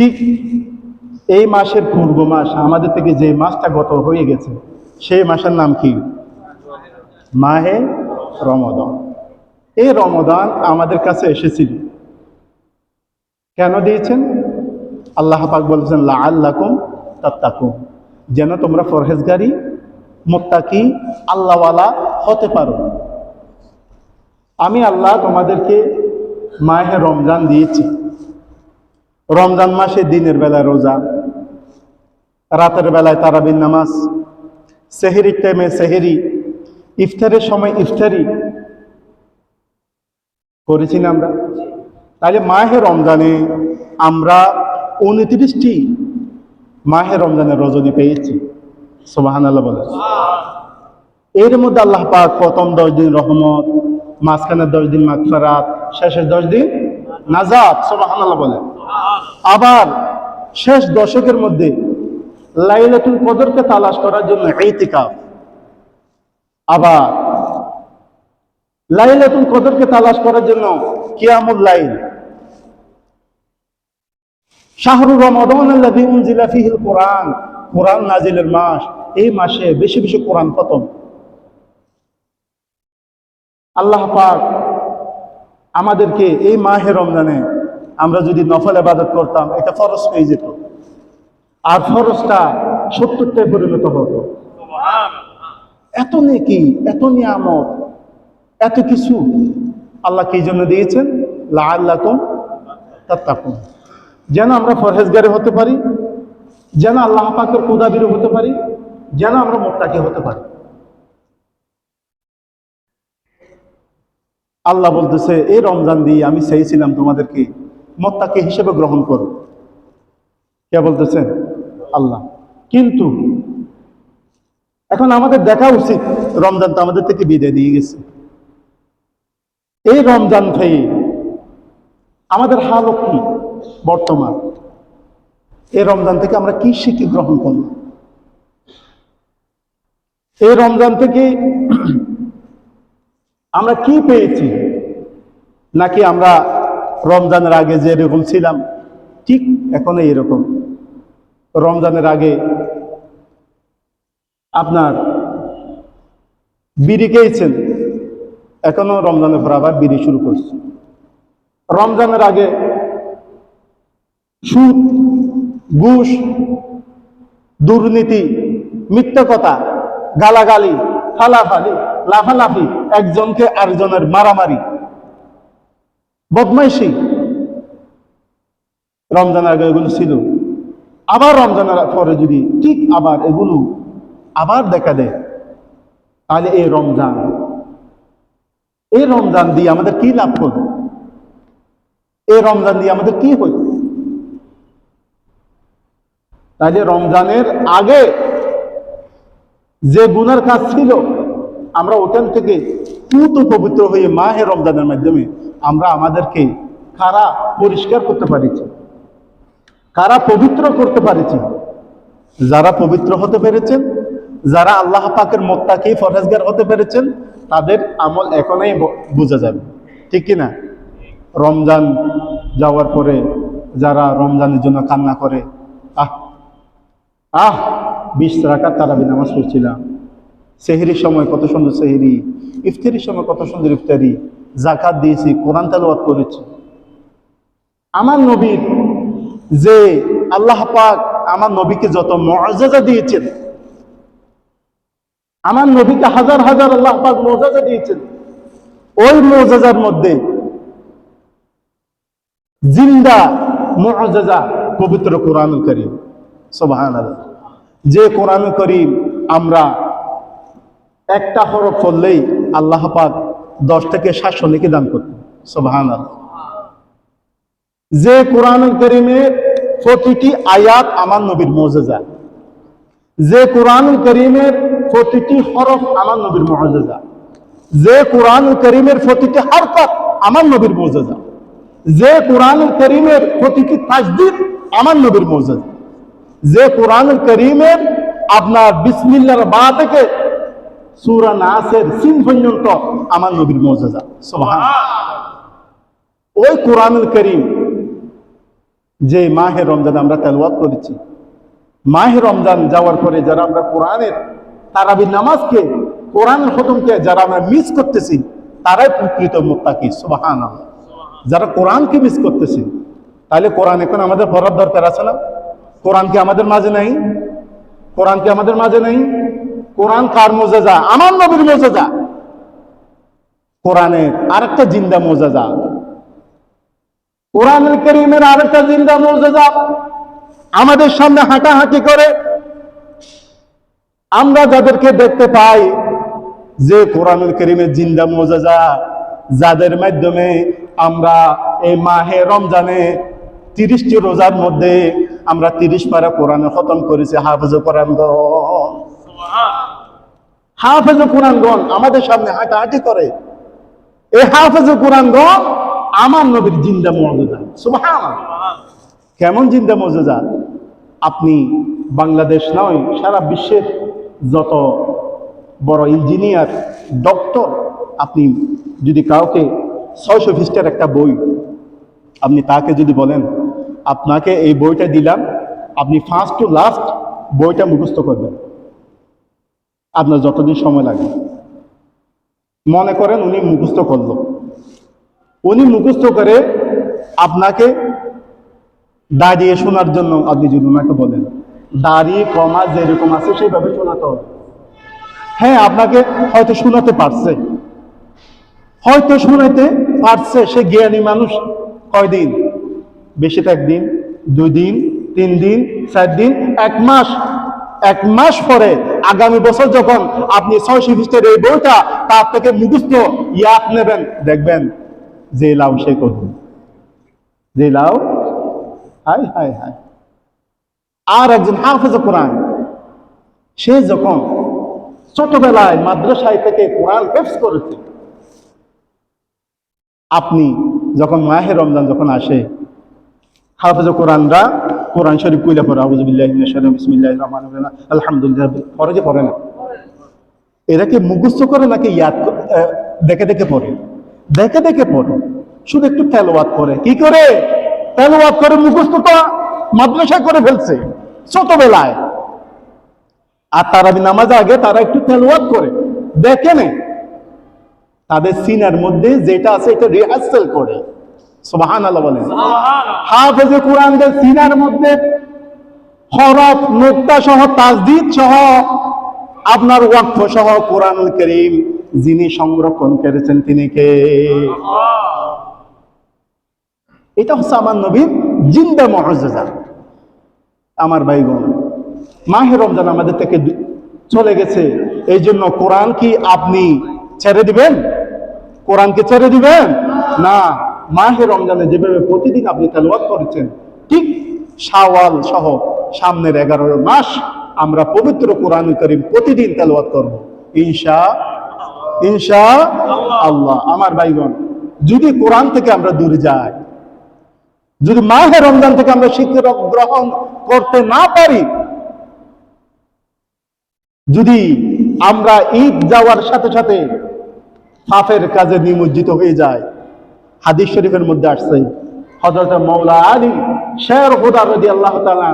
ঠিক এই মাসের পূর্ব মাস আমাদের থেকে যে মাসটা গত হয়ে গেছে সেই মাসের নাম কি? মাহে রমাদান। এই রমাদান আমাদের কাছে এসেছিল, কেন দিয়েছেন? আল্লাহ পাক বলেছেন লাআল্লাকুম তাত্তাকুন, যেন তোমরা পরহেজগারী মুত্তাকি আল্লাহওয়ালা হতে পারো। আমি আল্লাহ তোমাদেরকে মাহে রমজান দিয়েছি। রমজান মাসে দিনের বেলায় রোজা, রাতের বেলায় তারাবির নামাজ, সেহরির টাইমে সেহরি, ইফতারের সময় ইফতারি করেছি না আমরা? তাহলে মাহে রমজানে আমরা 29টি মাহে রমজানের রজনী পেয়েছি। সুবহানাল্লাহ বলে। এর মধ্যে আল্লাহ পাক প্রথম 10 দিন রহমত, মাঝখানে 10 দিন মাগফিরাত, শেষের 10 দিন নাজাত। সুবহানাল্লাহ বলে। আবার শেষ দশকের মধ্যে লাইলাতুল কদরকে তালাশ করার জন্য ইতিকাফ, আবার লাইলাতুল কদরকে তালাশ করার জন্য কিয়ামুল লাইল। শাহরু রমাদানাল্লাযী উনজিলা ফীহিল কুরআন, কুরআন নাজিলের মাস। এই মাসে বেশি বেশি কোরআন খতম। আল্লাহ পাক আমাদেরকে এই মাহে রমজানে আমরা যদি নফল ইবাদত করতাম, এটা ফরজ হয়ে যেত, আর ফরজটা 70টায় পরিণত হতো। এত নেকি, এত নিয়ামত, এত কিছু আল্লাহ কি জন্য দিয়েছেন? লাআল্লাকুম তাত্তাকুন, যেন আমরা পরহেজগার হতে পারি, যেন আল্লাহ পাকের কুদাবির হতে পারি, যেন আমরা মুত্তাকি হতে পারি। আল্লাহ বলতেছে এই রমজান দিয়ে আমি চেয়েছিলাম তোমাদেরকে মুত্তাকি হিসেবে গ্রহণ করো। কে বলতেছেন? আল্লাহ। কিন্তু এখন আমাদের দেখা উচিত রমজান তো আমাদের থেকে বিদায় দিয়ে গেছে। এই রমজান থেকে আমাদের হালত কি বর্তমান? এই রমজান থেকে আমরা কি শিক্ষা গ্রহণ করলাম? এই রমজান থেকে আমরা কি পেয়েছি? নাকি আমরা রমজানের আগে যে এরকম ছিলাম ঠিক এখনো এরকম? রমজানের আগে আপনার বিড়ি খেয়েছেন, এখনো রমজানের পর আবার বিড়ি শুরু করছে। রমজানের আগে সুদ, ঘুষ, দুর্নীতি, মিথ্যা কথা, গালাগালি, ফালাফালি, লাফালাফি, একজনকে আরেকজনের মারামারি, বদমাইশি, রমজানের আগে এগুলো ছিল। আবার রমজানের পরে যদি ঠিক আবার এগুলো আবার দেখা দেয়, তাহলে এই রমজান দিয়ে আমাদের কি লাভ করবে? এই রমজান দিয়ে আমাদের কি হইল? তাহলে রমজানের আগে যে গুনার কাজ ছিল, আমরা ওখান থেকে পুত পবিত্র হয়ে মাহে রমজানের মাধ্যমে আমরা আমাদেরকে কারা পরিষ্কার করতে পারেছি, কারা পবিত্র করতে পারেছি। যারা পবিত্র হতে পেরেছেন, যারা আল্লাহ পাকের মুত্তাকি পরহেজগার হতে পেরেছেন, তাদের আমল এখনই বোঝা যাবে, ঠিক কিনা? রমজান যাওয়ার পরে যারা রমজানের জন্য কান্না করে, 20 রাকাত তারাবি নামাজ পড়ছিলাম, সেহরির সময় কত সুন্দর সেহরি, ইফতারির সময় কত সুন্দর ইফতারি, যাকাত দিয়েছি, কোরআন তেলাওয়াত করেছি। আমার নবীর যে আল্লাহ পাক আমার নবীকে যত মুআজিজা দিয়েছেন, আমার নবীকে হাজার হাজার আল্লাহ পাক মুআজিজা দিয়েছেন, ওই মুআজিজার মধ্যে জিন্দা মুআজিজা পবিত্র কোরআনুল কারীম। সুবহানাল্লাহ। যে কোরআনুল কারীম আমরা একটা হরফ পড়লেই আল্লাহ পাক 10 থেকে 700 নেকি দান করতেন। সুবহানাল্লাহ। যে কোরআনুল কারীমের প্রতিটি আয়াত আমার নবীর মুআজিজা, যে কোরআনুল কারীমের প্রতিটি হরফ আমার নবীর মুআজিজা, যে কোরআনুল কারীমের প্রতিটি হরকত আমার নবীর মুআজিজা, যে কোরআনুল কারীমের প্রতিটি তাসদীদ আমার নবীর মুআজিজা, যে কোরআনুল কারীমের আপনার বিসমিল্লাহর বা থেকে সূরা নাসের সিন পর্যন্ত আমার নবীর মুআজিজা। সুবহানাল্লাহ। ওই কোরআনুল কারীম যে মাহে রমজান আমরা তেলাওয়াত করেছি, মাহে রমজান যাওয়ার পরে যারা আমরা কোরআনের তারাবির নামাজকে, কোরআনের খতমকে যারা আমরা মিস করতেছি, তারাই প্রকৃত মুত্তাকি। সুবহানাল্লাহ। যারা কোরআনকে মিস করতেছি, তাহলে কোরআন এখন আমাদের পড়ার দরকার আছে না? কোরআন কি আমাদের মাঝে নেই? কোরআন কি আমাদের মাঝে নেই? কোরআন কার মুজিজা? আমার নবীর মুজিজা। কোরআনের আরেকটা জিন্দা মুজিজা, কোরআনুল কারীমের আরেকটা জিন্দা মুজিজা আমাদের সামনে হাঁটাহাঁটি করে। আমরা যাদেরকে দেখতে পাই যে কোরআনুল কারীমের জিন্দা মুজিজা, যাদের মাধ্যমে আমরা এই মাহে রমজানে 30টি রোজার মধ্যে আমরা 30 পারা কোরআন খতম করেছি। হাফেজ কোরআনগণ আমাদের সামনে হাঁটাহাঁটি করে। এই হাফেজ কোরআনগণ আমার নবীর জিন্দা মুজিজা। সুবহানাল্লাহ। কেমন জিন্দা মুজিজা? আপনি বাংলাদেশ নয়, সারা বিশ্বের যত বড় ইঞ্জিনিয়ার, ডক্টর, আপনি যদি কাউকে 600 পৃষ্ঠার একটা বই আপনি তাকে যদি বলেন আপনাকে এই বইটা দিলাম, আপনি ফার্স্ট টু লাস্ট বইটা মুখস্থ করবেন, আপনার যতদিন সময় লাগে। মনে করেন উনি মুখস্থ করলো, উনি মুখস্থ করে আপনাকে দাঁড়িয়ে শোনার জন্য আপনি যদি ওনাকে বলেন, দাঁড়িয়ে কমা যেরকম আছে সেইভাবে শোনাতে হবে। হ্যাঁ, আপনাকে হয়তো শোনাতে পারছে, হয়তো শোনাতে পারছে, সে জ্ঞানী মানুষ। কয়দিন? বেশি তো 1 দিন, 2 দিন, 3 দিন, 4 দিন, 1 মাস। 1 মাস পরে আগামী বছর যখন আপনি 600 পৃষ্ঠার এই বইটা তার থেকে মুখস্থ ইয়াদ নেবেন, দেখবেন যে লাউ সে করবে, যে লাউ। High high high. আর একজন হাফেজ কোরআন, সে যখন ছোটবেলায় মাদ্রাসায় থেকে কোরআন হেফজ করেছে, আপনি যখন মাহে রমজান যখন আসে, হাফেজ কোরআনরা কোরআন শরীফ কইলা পড়ে, আউযু বিল্লাহি মিনাশ শাইতানির বিসমিল্লাহির রহমানির রহিম, আলহামদুলিল্লাহ, পড়ে যে পড়ে না? এরা কি মুখস্থ করে নাকি ইয়াদ দেখে দেখে পড়ে? দেখে দেখে পড়ে, শুধু একটু তেলাওয়াত করে। কি করে তেলাওয়াত করে? মুখস্থ তো মাদ্রাসায় করে ফেলছে ছোটবেলায়। আর তারাবি নামাজ আগে তারা একটু তেলাওয়াত করে, দেখে নেই তাদের সিনার মধ্যে যেটা আছে এটা রিহার্সাল করে। সুবহানাল্লাহ বলেন। হাফেজে কোরআনদের সিনার মধ্যে হরফ, নুকতা সহ, তাসদীদ সহ, আপনার ওয়াকফ সহ কোরআনুল কারীম যিনি সংরক্ষণ করেছেন তিনি কে? এটা হচ্ছে আমার নবীর জিন্দা মুজিজা। আমার ভাইগণ, মাহে রমজান আমাদের থেকে চলে গেছে, এই জন্য কোরআন কি আপনি ছেড়ে দিবেন? কোরআনকে ছেড়ে দিবেন না। মাহে রমজানে যেভাবে প্রতিদিন আপনি তেলাওয়াত করেছেন, ঠিক শাওয়াল সহ সামনের 11 মাস আমরা পবিত্র কোরআনুল কারীম প্রতিদিন তেলাওয়াত করব ইনশাআল্লাহ। আমার ভাইগণ, যদি কোরআন থেকে আমরা দূরে যাই, যদি মাহে রমজান থেকে আমরা শিক্ষা গ্রহণ করতে না পারি, যদি আমরা ঈদ যাওয়ার সাথে সাথে পাপের কাজে নিমজ্জিত হয়ে যায়, হাদিস শরীফের মধ্যে আসছে, হযরত মাওলা আলী শের খুদা রাদিয়াল্লাহু তাআলা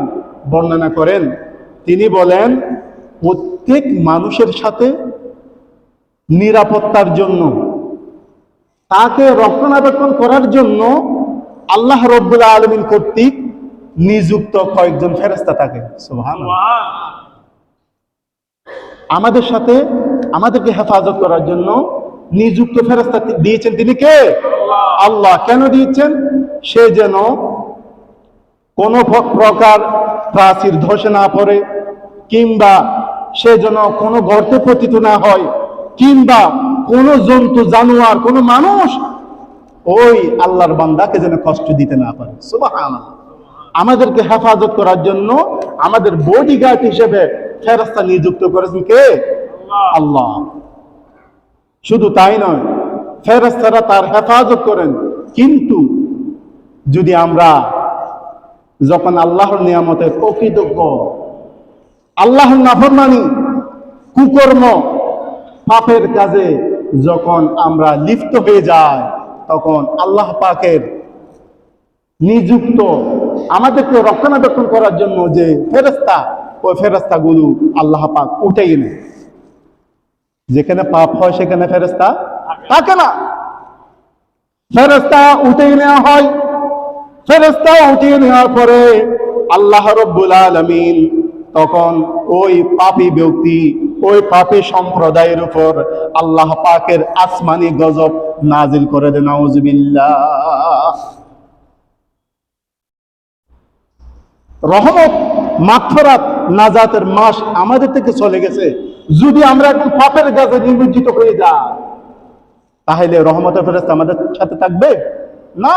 বর্ণনা করেন, তিনি বলেন প্রত্যেক মানুষের সাথে নিরাপত্তার জন্য, তাকে রক্ষণাবেক্ষণ করার জন্য আল্লাহ রাব্বুল আলামিন কর্তৃক নিযুক্ত কয়েকজন ফেরেশতা থাকে। সুবহানাল্লাহ। আমাদের সাথে আমাদেরকে হেফাজত করার জন্য নিযুক্ত ফেরেশতা দিয়েছেন তিনি কে? আল্লাহ। কেন দিয়েছেন? সে যেন কোনো প্রকার প্রাচীর ধসে না পড়ে, কিংবা সে যেন কোনো গর্তে পতিত না হয়, কিংবা কোনো জন্তু জানোয়ার কোনো মানুষ ওই আল্লাহর বান্দাকে যেন কষ্ট দিতে না পারে। সুবহানাল্লাহ। আমাদেরকে হেফাজত করার জন্য আমাদের বডিগার্ড হিসেবে ফেরেশতা নিযুক্ত করেছেন কে? আল্লাহ। শুধু তাই নয়, ফেরেশতারা তার হেফাজত করেন, কিন্তু যদি আমরা যখন আল্লাহর নিয়ামতের অকৃতজ্ঞ, আল্লাহর নাফরমানি, কুকর্ম, পাপের কাজে যখন আমরা লিপ্ত হয়ে যাই, তখন আল্লাহ পাকের নিযুক্ত আমাদেরকে রক্ষণাবেক্ষণ করার জন্য যে ফেরেশতা, ওই ফেরেশতাগুলো আল্লাহ পাক উঠেই নেয়। যেখানে পাপ হয় সেখানে ফেরেশতা থাকে না, ফেরেশতা উঠেই নেওয়া হয়। ফেরেশতা উঠিয়ে নেওয়ার পরে আল্লাহ রাব্বুল আলামিন তখন ওই পাপী ব্যক্তি, ওই পাপী সম্প্রদায়ের উপর আল্লাহ পাকের আসমানি গজব নাজিল করে দেন। নাউজুবিল্লাহ। রহমত, মাগফিরাত, নাজাতের মাস আমাদের থেকে চলে গেছে। যদি আমরা এখন পাপের কাজে নিমজ্জিত হয়ে যাই, তাহলে রহমতের ফেরেশতা আমাদের সাথে থাকবে না।